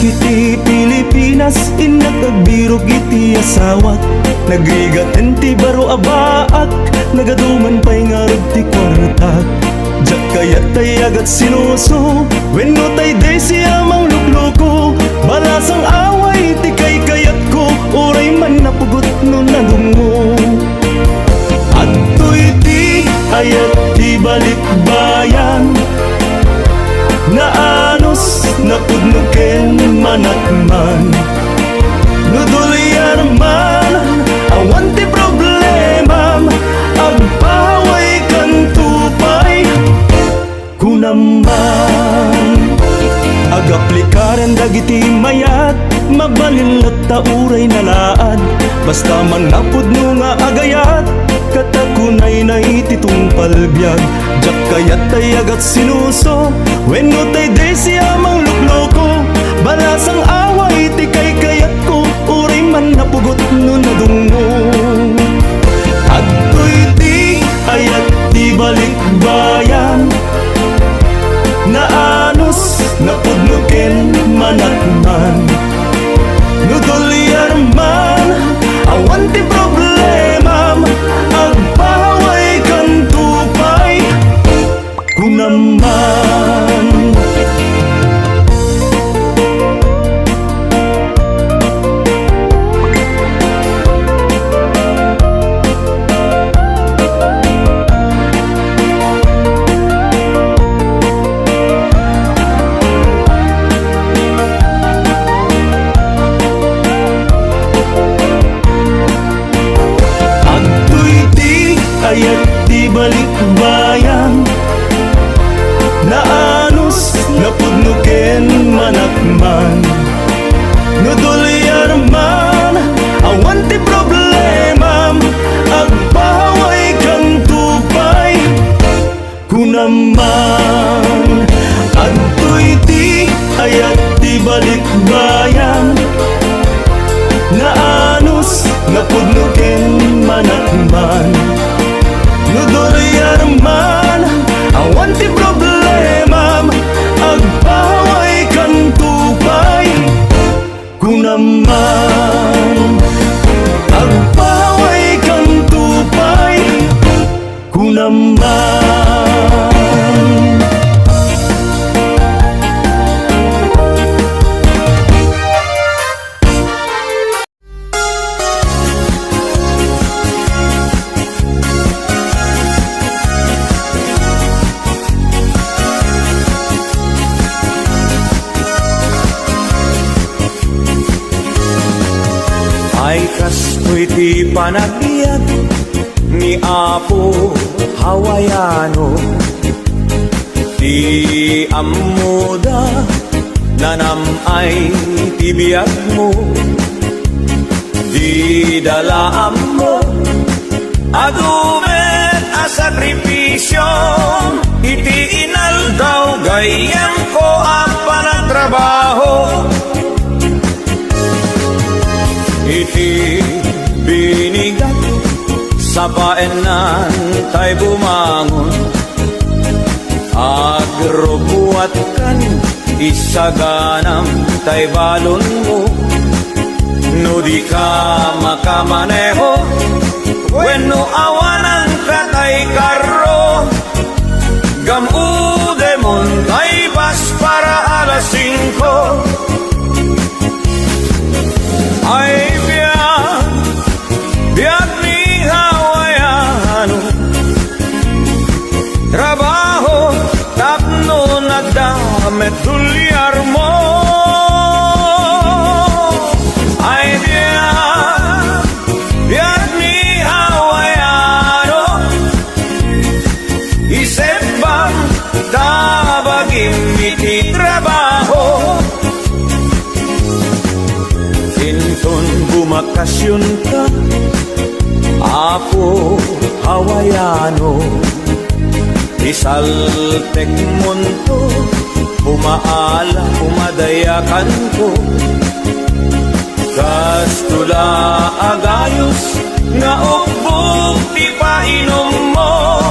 iti Pilipinas, inakagbirog iti asawat. Nagrigat enti baro abaak, nagaduman pa'y ngarag ti kwartak. Jak kayat tay agat sinuso, wenno tay day siya mang lukloko. Balasang away ti kay kayat ko, uray man napugot no nadungo. At to'y ti ayat ti balikbayan, na anos napudnuken manakman. Nudulian man awan ti problemam, agpaway kan tupay kunaman. Agaplikaran dagiti mayat, mabalilot ta uray nalaad. Basta man napudno nga agayat, katakunay na ititong palbyag. Jak kayat tay agat sinuso, wenno tay de siya mang lukloko. Balasang away ti kay kayat ko, uray man napugot no nadungo. At to'y ti ayat ti balikbayan, na anos napudnuken manakman. Nudulian man awan ti problemam, agpaway kan tupay kunaman. Ayat di balikbayan, na anos napudnuken manakman. Nudulian man awan ti problemam, agpaway kang tupay kunaman. Adto'y ti ayat di balikbayan, na anos napudnuken manakman. Nudulian man awan ti problemam, agpaway kan tupay kunaman. Agpaway kan tupay kunaman. Ay kastoy ti panagbiag ni Apo Hawaiano, ti amuda nanamay ti biag mo, di dalaan mo adumen a sakripisyo, iti inaldaw gayam ko ang panagtrabaho. Iti binigat sa baenan tay bumangon, agrubuat kan isaganam tay balon mo. No di ka makamaneho, wenno awanan ka tay karro, gamude mon tay bas para alas 5. Ay biag ni Hawaiano, trabaho tapno nagdamet tulyar mo. Ay biag ni Hawaiano, isip bang tabagim iti trabaho. Inton bumakasyon ka, Apo Hawaiano, isaltek munto, umaala, umadayakan ko. Kastula agayos, nga ukbog di painom mo,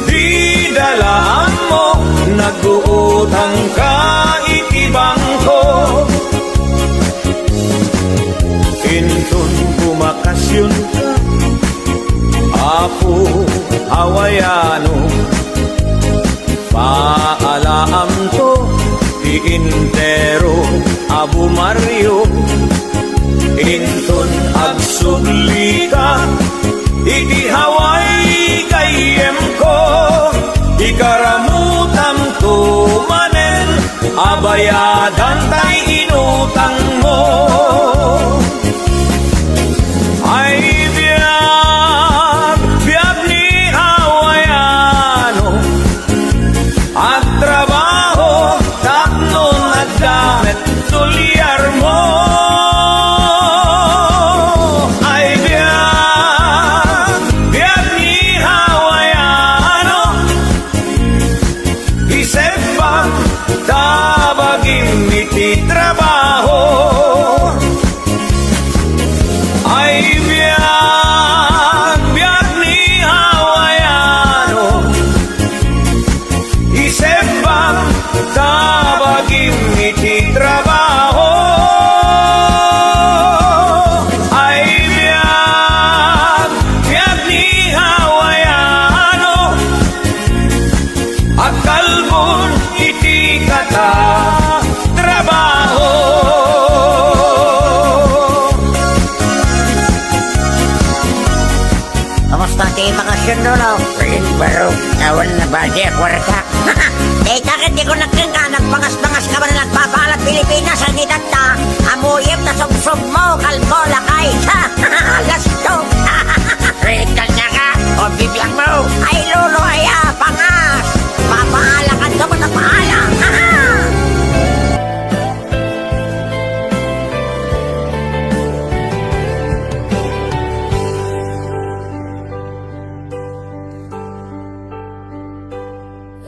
di dalaan mo, nag-uutang ka itibang ko. relasyon ka. Apo hawayano, paalaam to, iintero, Abu Mario. Inton agsugli ka, ikihaway kayem ko, ikaramutam to manen, abayadan tay inutang mo. Ay biyag ni hawayano, at trabaho tapno na damit tulyar mo. Ay biyag ni hawayano, isip pa tabagin iti trabaho. Ay biyag ni hawayano, isip pa tabagin iti trabaho. Ay biyag ni hawayano, at kalbon iti kata trabaho. Kamusta ti bakasyon lolo? Rin baro, awan na ba di kwarta? Eh, takit di ko nagkingka, nagpangas-pangas ka ba na nagpapaalat Pilipinas ang itata? Amuyip na sumsum mo, kalbo lakay. Gasto. Rin ka niya ka, o bibiyang mo. Ay lolo, ay pangas. Papaalakan ka mo na paala.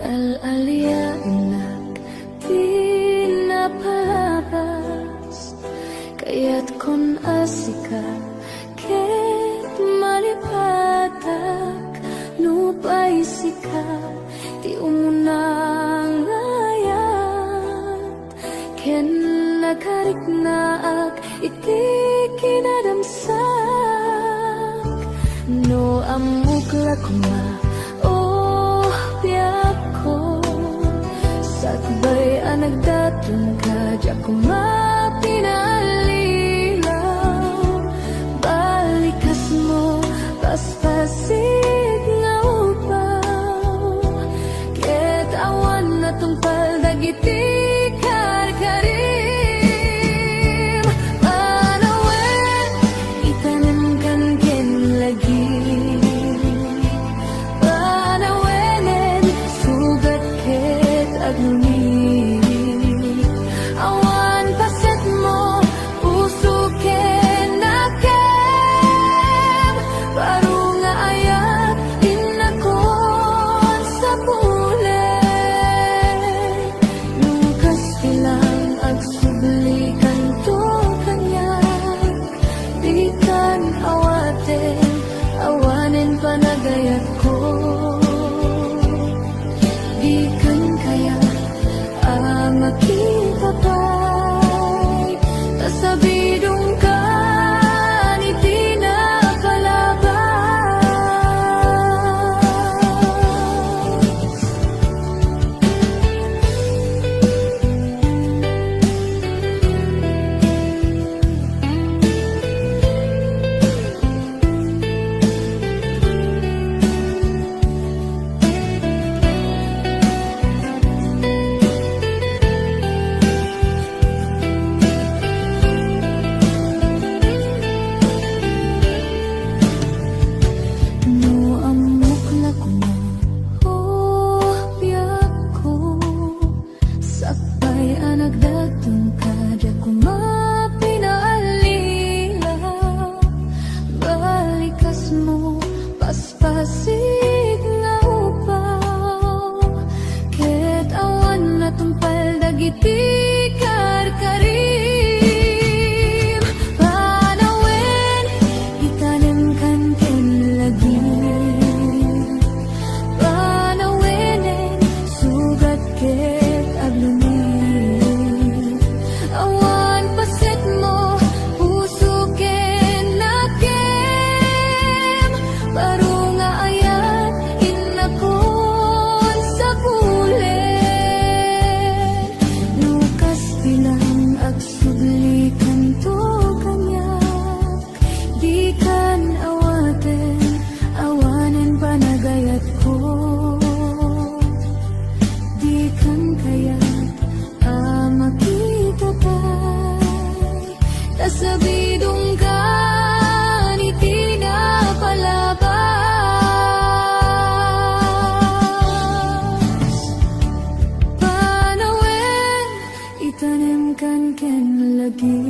Al-alianak di napalabas, kaya't kon asika ket malipatak nupay sika ti umunang ayat ken nagarik naak iti kinadamsak no amukla kuma oh biyak ko sakbay ang nagdatong ka diyak ko mapinalilaw balikas mo paspasig nga upaw ket awan na tungpal dagiti karkarim panawen itanem kan ken lagi panawenen sugat ket aglumi awan paset mo puso ken nakem baru nga ayat inakon sa pulen lukas ilang agsublikan to kanyak di kan awaten awanen panagayat ko di kan kaya ang makipapay tasabidong ka ni tinapalabas. No amok na kuma, oh biyak ko sakbay ang nagdatong ka diyak ko mapinalilaw balikas mo paspasig nga upaw ket awan na tungpal dagiti karkarim panawen itanem kan ken lagi panawenen sugat ket aglumi awan paset mo puso ken nakem Balikan ken lagi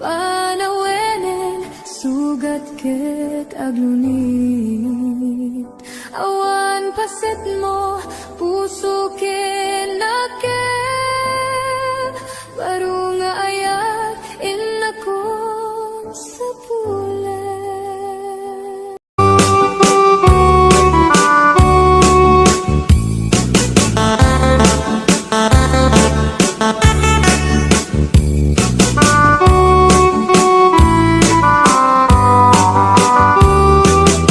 panawenen sugat ket aglunit awan paset mo puso ken naken baru nga ayak inako sa pulet.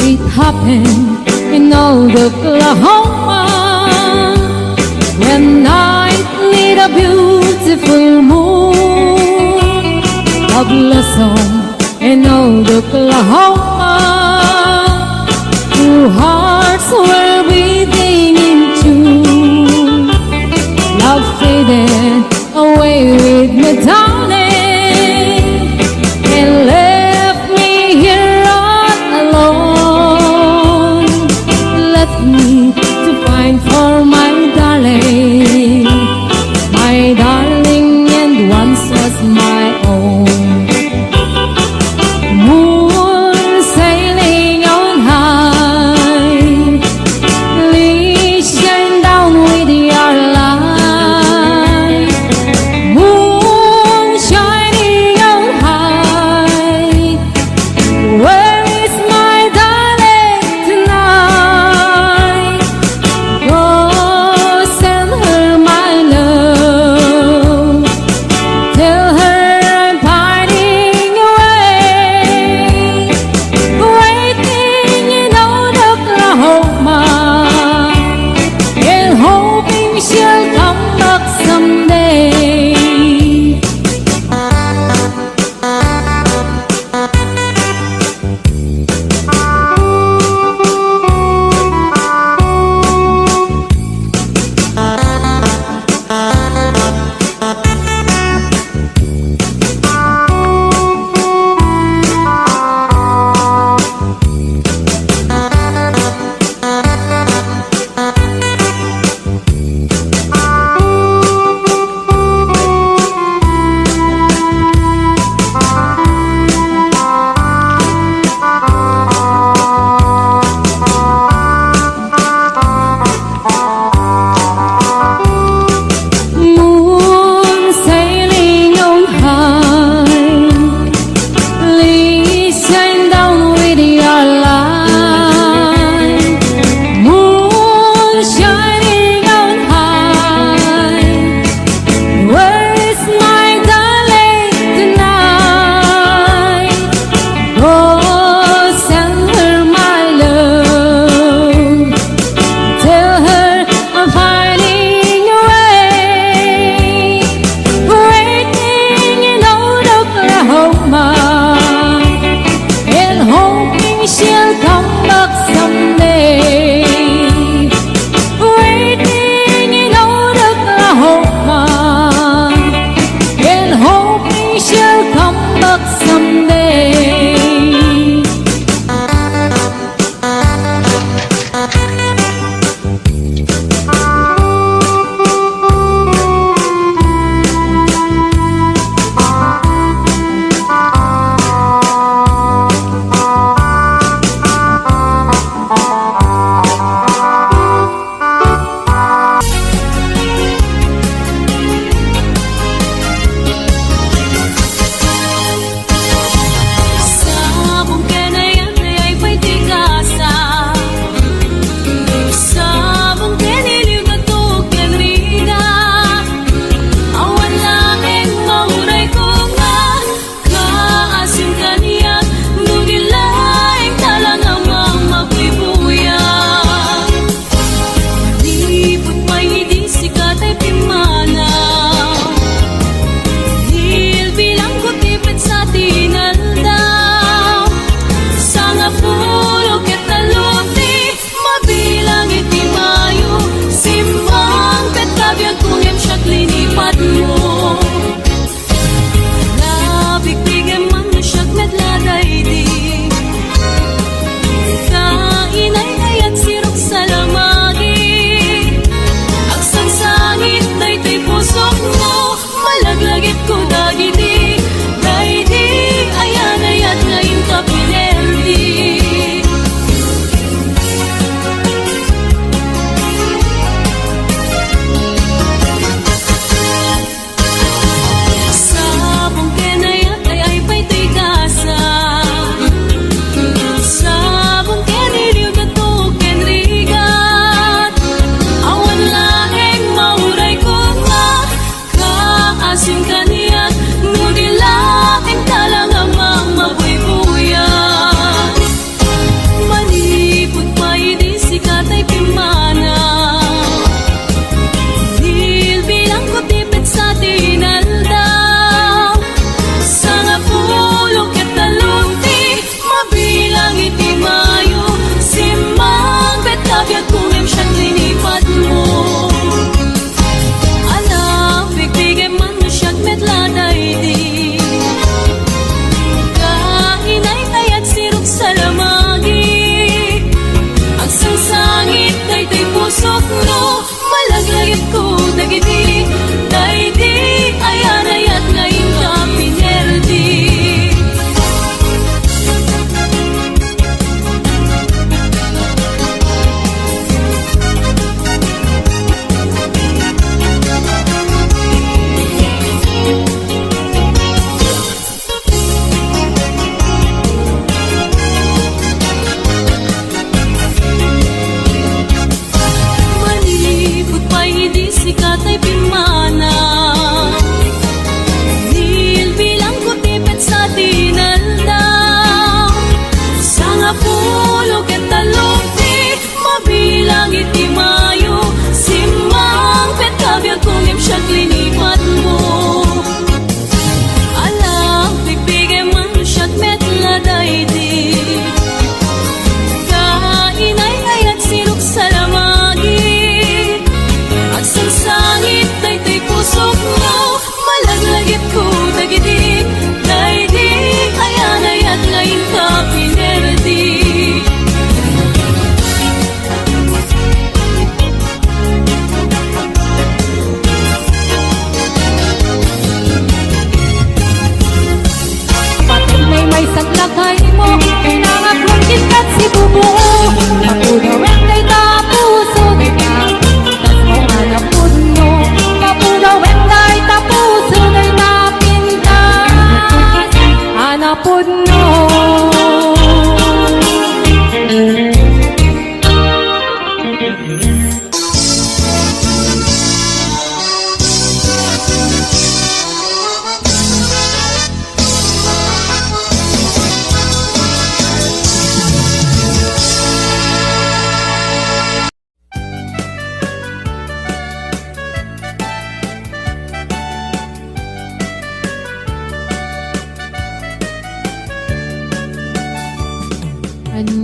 It happened in old Oklahoma when night lit a beautiful moon. A blossom in old Oklahoma, two hearts were beating in tune. Love faded away with me, darling, and left me here all alone. Left me to find for my darling, and once was my own. Moon sailing on high, please shine down with your light. Moon shining on high, where is my darling tonight? Go send her my love, tell her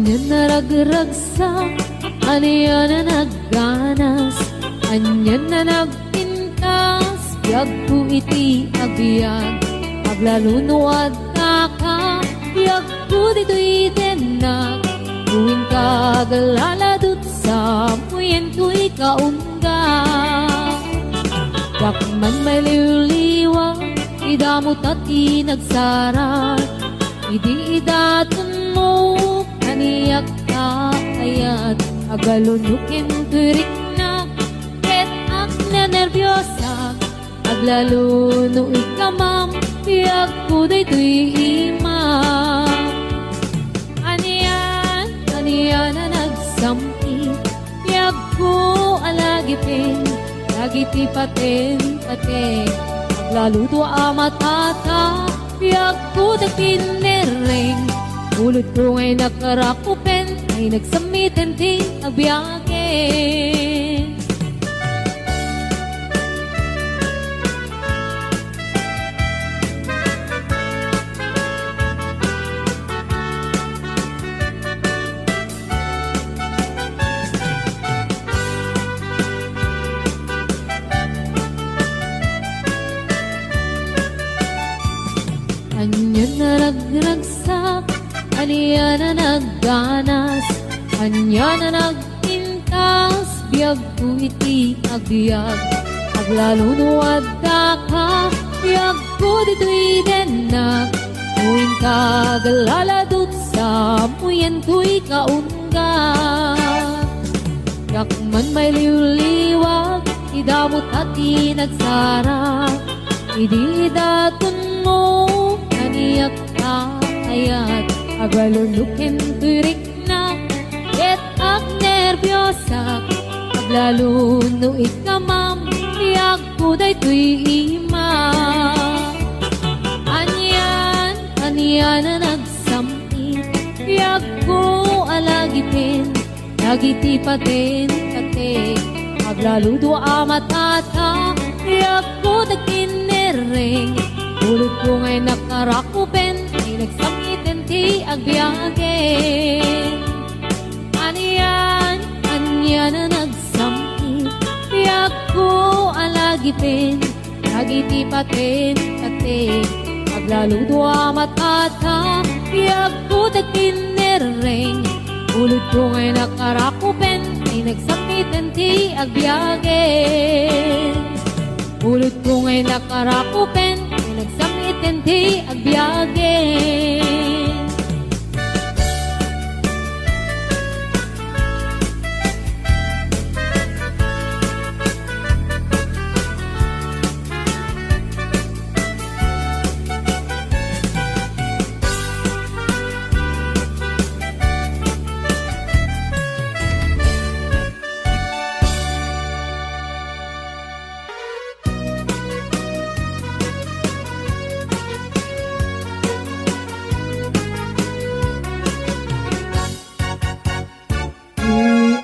Anya naragragsak, anya na nagganas, anya na nagpintas, biyag ko iti agbyag, aglalunuad na ka, biyag ko dito'y denag, tuwing kagaladot sa muyen ko'y kaungga. Dakman may liwliwa, idamot at inagsarat, idi idatun mo, kaniyak ka kayat, agalunukin turik na, ket ak na nervyosa, aglaluno ikamam, biyag ko daytoy imam. Aniyan na nagsampi, biyag ko alagipin, lagiti paten, aglaluto amatata, biyag ko dagkinereng, ulot ko ngay nakarakupen, ay nagsamitin ti agbyagin. Anya na nagragsak, anya na nagganas, anya na nagpintas, biyag ko iti agbyag, aglalunuad da ka, biyag ko dito'y denag, tuwing kagaladot sa muyen ko'y kaungga. Dakman may liwliwag, idamot at inagsara, idi datun mo, kaniyak ka kayat, agalunukin turik na, ket ak nervyosa, aglaluno ikamam, biyag ko daytoy imam. Aniyan na nagsampi, biyag ko alagipin, lagiti paten, aglaludo amatata, biyag ko dagkinereng, ulot ko ngay nakarakupen, ay nagsamitin ti agbyagin. Aniyan na nagsampi, biyag ko alagipin, lagiti paten, aglaludo amatata, biyag ko dagkinereng, ulot ko ngay nakarakupen, ay nagsamitin ti agbyagin. Ulot ko ngay nakarakupen, ay nagsamitin ti agbyagin.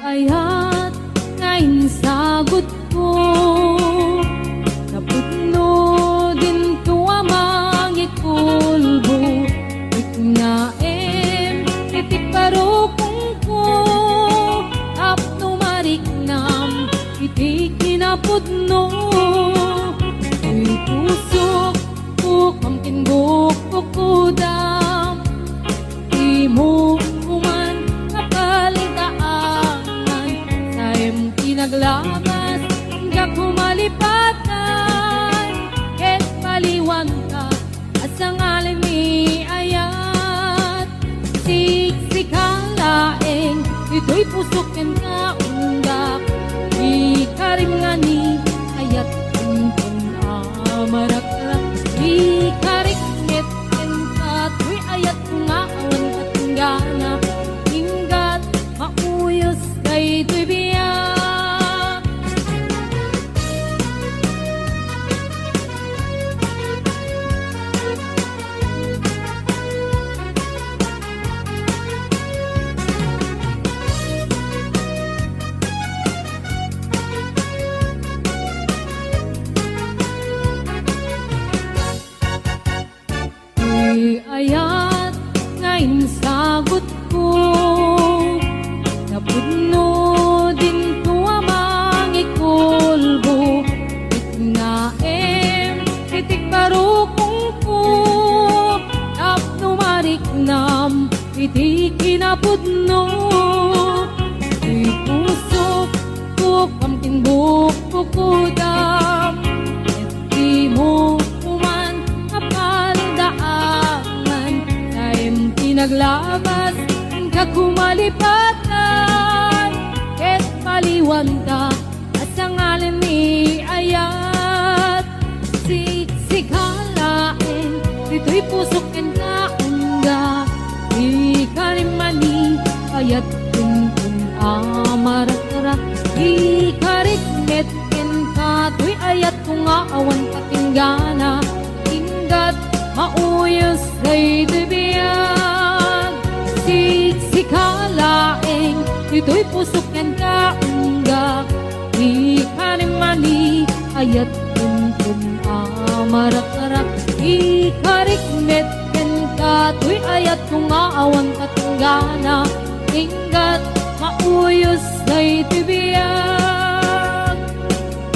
Ayat ngayon sagot ko, naputno din to amang ikulbo, iknaem itiparokong ko, tapno mariknam iti kinapudno, uy pusok ko kamkinbok kukudam, imo kuman kapalitaan, sayem kinaglamas nga kumalipatan, ket paliwan ka asang alimi ayat, siksikang laeng ito'y pusokin ka undak, ikarim nga ni ayat kuntong amarakrak, ikariknet ka tuy ayat nga awan katunggana, hinggat mauyos kay tuy biyak. iti kinapudno Ito'y pusok ko pamkin bukukudam Iti mo kuman kapaldaanan Taim tinaglabas kakumalipatan Ket paliwanda asangalan ni ayat Siksikalain Ito'y pusok ken kaungga Ikarimani ayat kunkun amaratara Ikarikmet ken kato'y ayat kung awan katinggana Inggat mauyos day dibiyag Siksikalaing ito'y pusok ken kaungga Ikarimani ayat kunkun amaratara Ikarikmet ken kato'y ayat kung awan katinggana Inggat mauyos day tibiyag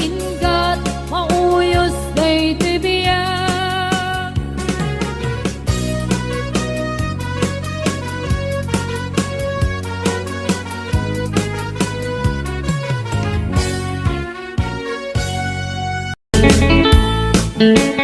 Inggat mauyos day tibiyag Thank